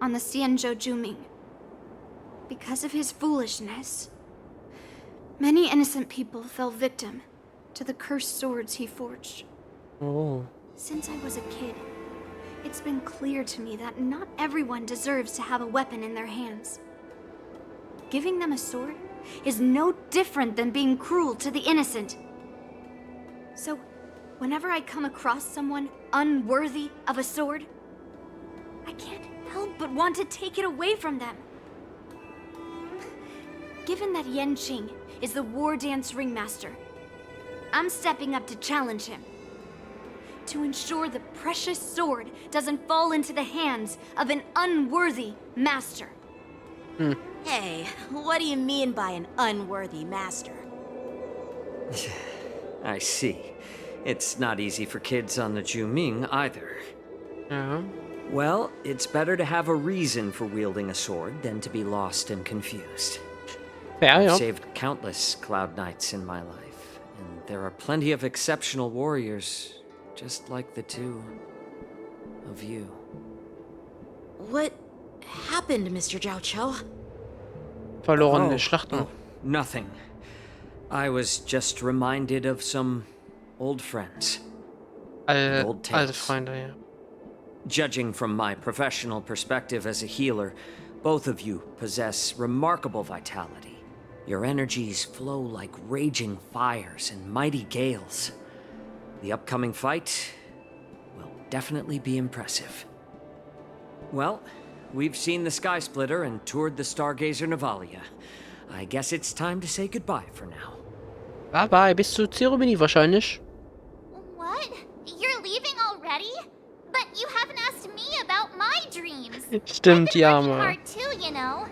on the Xianzhou Juming. Because of his foolishness, many innocent people fell victim to the cursed swords he forged. Oh. Since I was a kid, it's been clear to me that not everyone deserves to have a weapon in their hands. Giving them a sword is no different than being cruel to the innocent. So, whenever I come across someone unworthy of a sword, I can't help but want to take it away from them. Given that Yanqing is the war dance ringmaster, I'm stepping up to challenge him. To ensure the precious sword doesn't fall into the hands of an unworthy master. Hey, what do you mean by an unworthy master? I see. It's not easy for kids on the Juming either. Well, it's better to have a reason for wielding a sword than to be lost and confused. I've saved countless cloud nights in my life, and there are plenty of exceptional warriors, just like the two of you. What happened, Mr. Zhao Chou? Verlorene Schlachten. Nothing. I was just reminded of some old friends. Old tales. Alte Freunde, ja. Judging from my professional perspective as a healer, both of you possess remarkable vitality. Your energies flow like raging fires and mighty gales. The upcoming fight will definitely be impressive. Well, we've seen the Sky Splitter and toured the Stargazer Navalia. I guess it's time to say goodbye for now. Bye bye, bis zur Zeremonie wahrscheinlich. What? You're leaving already? But you haven't asked me about my dreams. Stimmt, ja, I've been Mann. working hard too, you know.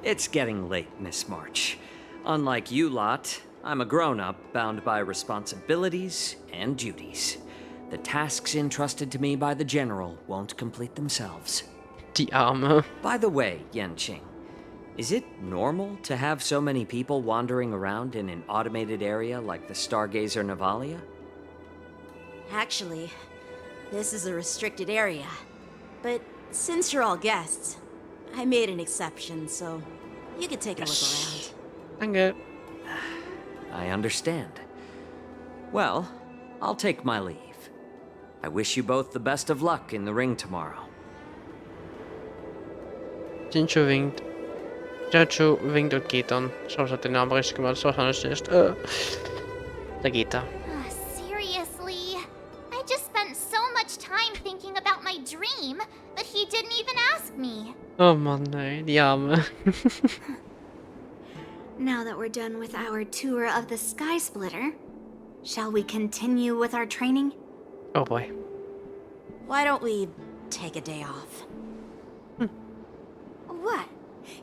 It's getting late, Miss March. Unlike you lot, I'm a grown-up bound by responsibilities and duties. The tasks entrusted to me by the General won't complete themselves. Die Arme. By the way, Yanqing, is it normal to have so many people wandering around in an automated area like the Stargazer Navalia? Actually, this is a restricted area. But since you're all guests, I made an exception, so you can take a look around. Danke. I understand. Well, I'll take my leave. I wish you both the best of luck in the ring tomorrow. Jincho winkt. Jincho winkt und geht dann. Schau, ich hab den Namen richtig gemacht. Das war wahrscheinlich nicht. Da geht er. Seriously? I just spent so much time thinking about my dream, but he didn't even ask me. Oh Mann, ey, die Arme. Now that we're done with our tour of the Sky Splitter, shall we continue with our training? Oh boy. Why don't we take a day off? What?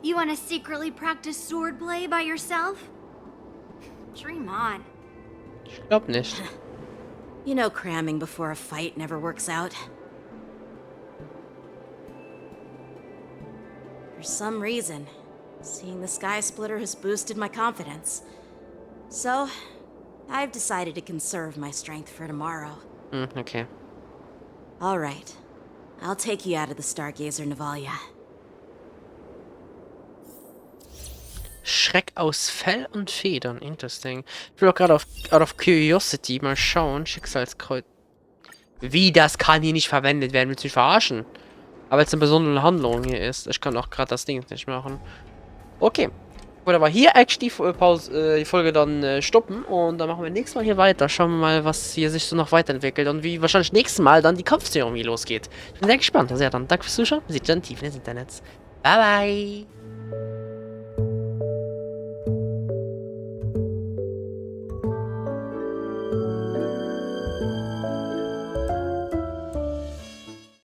You want to secretly practice swordplay by yourself? Dream on. Ich glaub nicht. You know cramming before a fight never works out. For some reason, seeing the Sky Splitter has boosted my confidence. So, I've decided to conserve my strength for tomorrow. Okay. All right. I'll take you out of the Stargazer Navalia. Schreck aus Fell und Federn. Interesting. Ich will auch gerade out of Curiosity mal schauen. Schicksalskreuz. Wie, das kann hier nicht verwendet werden? Willst du mich verarschen? Aber jetzt eine besondere Handlung hier ist. Ich kann auch gerade das Ding nicht machen. Okay. Gut, aber hier actually die Folge dann stoppen. Und dann machen wir nächstes Mal hier weiter. Schauen wir mal, was hier sich so noch weiterentwickelt. Und wie wahrscheinlich nächstes Mal dann die Kampfzeremonie losgeht. Ich bin sehr gespannt. Also ja, dann danke fürs Zuschauen. Wir sehen uns dann tief ins Internet. Bye, bye.